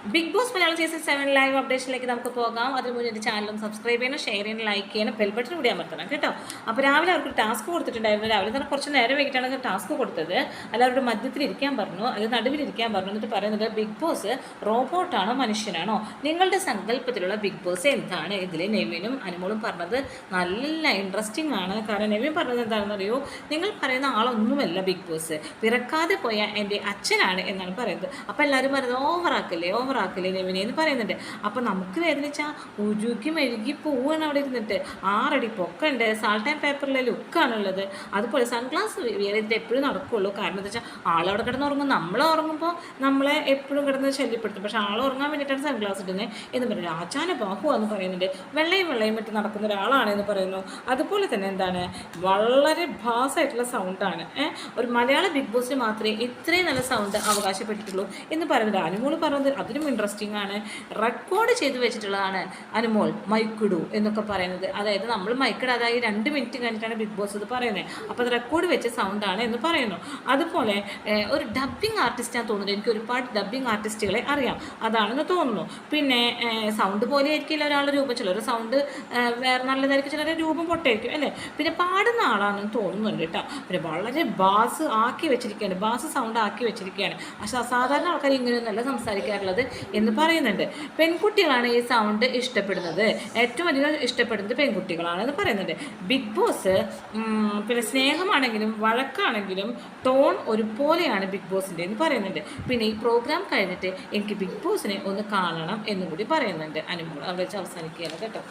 Big boss Malayalam season 7 live അപ്ഡേഷനിലേക്ക് നമുക്ക് പോകാം. അതിന് മുന്നേ എൻ്റെ ചാനലും സബ്സ്ക്രൈബ് ചെയ്യണം, ഷെയർ ചെയ്യണം, ലൈക്ക് ചെയ്യണം, ബെൽ ബട്ടൺ കൂടി അമർത്തണം കേട്ടോ. അപ്പോൾ രാവിലെ അവർക്ക് ടാസ്ക് കൊടുത്തിട്ടുണ്ടായിരുന്നു. രാവിലെ തന്നെ കുറച്ച് നേരം വൈകിട്ടാണ് ടാസ്ക് കൊടുത്തത്. എല്ലാവരുടെ മധ്യത്തിലിരിക്കാൻ പറഞ്ഞു, അത് നടുവിലിരിക്കാൻ പറഞ്ഞു. എന്നിട്ട് പറയുന്നത് ബിഗ് ബോസ് റോബോട്ടാണോ മനുഷ്യനാണോ, നിങ്ങളുടെ സങ്കല്പത്തിലുള്ള ബിഗ് ബോസ് എന്താണ്? ഇതിൽ നെവിനും അനുമോളും പറഞ്ഞത് നല്ല ഇൻട്രസ്റ്റിംഗ് ആണ്. കാരണം നെവിൻ പറഞ്ഞത് എന്താണെന്ന് അറിയോ, നിങ്ങൾ പറയുന്ന ആളൊന്നുമല്ല ബിഗ് ബോസ്, പിറക്കാതെ പോയ എൻ്റെ അച്ഛനാണ് എന്നാണ് പറയുന്നത്. അപ്പോൾ എല്ലാവരും പറയുന്നത് ഓവറാക്കല്ലേ നെവിനെ എന്ന് പറയുന്നുണ്ട്. അപ്പോൾ നമുക്ക് വേദനിച്ചാൽ ഉരുക്കി മെഴുകി പോവാണ് അവിടെ ഇരുന്നിട്ട്. 6 അടി പൊക്കുണ്ട്, സാൾട്ട് ആൻഡ് പേപ്പറിലെ ലുക്കാണുള്ളത്. അതുപോലെ സൺഗ്ലാസ് വേറിട്ട് എപ്പോഴും നടക്കുകയുള്ളൂ. കാരണം എന്താ വെച്ചാൽ ആളവിടെ കിടന്നുറങ്ങും, നമ്മൾ ഉറങ്ങുമ്പോൾ നമ്മളെ എപ്പോഴും കിടന്ന് ശല്യപ്പെടുത്തും. പക്ഷേ ആൾ ഉറങ്ങാൻ വേണ്ടിയിട്ടാണ് സൺഗ്ലാസ് ഇടുന്നത് എന്ന് പറയുന്നത്. ആചാന ബാഹു എന്ന് പറയുന്നുണ്ട്. വെള്ളയും ഇട്ട് നടക്കുന്ന ഒരാളാണെന്ന് പറയുന്നു. അതുപോലെ തന്നെ എന്താണ്, വളരെ ഭാസമായിട്ടുള്ള സൗണ്ടാണ്. ഒരു മലയാള ബിഗ് ബോസിന് മാത്രമേ ഇത്രയും നല്ല സൗണ്ട് അവകാശപ്പെട്ടിട്ടുള്ളൂ എന്ന് പറയുന്നത്. അനുമോൾ പറഞ്ഞത് അതിനും ഇൻട്രസ്റ്റിംഗ് ആണ്. റെക്കോർഡ് ചെയ്ത് വെച്ചിട്ടുള്ളതാണ് അനുമോൾ മൈക്കിടൂ എന്നൊക്കെ പറയുന്നത്. അതായത് നമ്മൾ മൈക്കിടാതായി 2 മിനിറ്റ് കഴിഞ്ഞിട്ടാണ് ബിഗ് ബോസ് ഇത് പറയുന്നത്. അപ്പോൾ അത് റെക്കോർഡ് വെച്ച സൗണ്ടാണ് എന്ന് പറയുന്നു. അതുപോലെ ഒരു ഡബ്ബിംഗ് ആർട്ടിസ്റ്റാണ് തോന്നുന്നത്. എനിക്ക് ഒരുപാട് ഡബ്ബിംഗ് ആർട്ടിസ്റ്റുകളെ അറിയാം, അതാണെന്ന് തോന്നുന്നു. പിന്നെ സൗണ്ട് പോലെ ആയിരിക്കില്ല ഒരാളുടെ രൂപം, ചിലർ സൗണ്ട് വേറെ നല്ലതായിരിക്കും, ചിലരുടെ രൂപം പൊട്ടായിരിക്കും അല്ലേ. പിന്നെ പാടുന്ന ആളാണെന്ന് തോന്നുന്നുണ്ട് കേട്ടോ. പിന്നെ വളരെ ബാസ് ആക്കി വെച്ചിരിക്കുകയാണ്, ബാസ് സൗണ്ട് ആക്കി വെച്ചിരിക്കുകയാണ്. പക്ഷേ സാധാരണ ആൾക്കാർ ഇങ്ങനെയൊന്നുമല്ല സംസാരിക്കാറുള്ളത് എന്ന് പറയുന്നുണ്ട്. പെൺകുട്ടികളാണ് ഈ സൗണ്ട് ഇഷ്ടപ്പെടുന്നത്, ഏറ്റവും അധികം ഇഷ്ടപ്പെടുന്നത് പെൺകുട്ടികളാണെന്ന് പറയുന്നുണ്ട്. ബിഗ് ബോസ് പിന്നെ സ്നേഹമാണെങ്കിലും വഴക്കാണെങ്കിലും ടോൺ ഒരുപോലെയാണ് ബിഗ് ബോസിൻ്റെ എന്ന് പറയുന്നുണ്ട്. പിന്നെ ഈ പ്രോഗ്രാം കഴിഞ്ഞിട്ട് എനിക്ക് ബിഗ് ബോസിനെ ഒന്ന് കാണണം എന്നും കൂടി പറയുന്നുണ്ട് അനുമോൾ. അവിടെ വെച്ച് അവസാനിക്കുകയാണ് കേട്ടോ.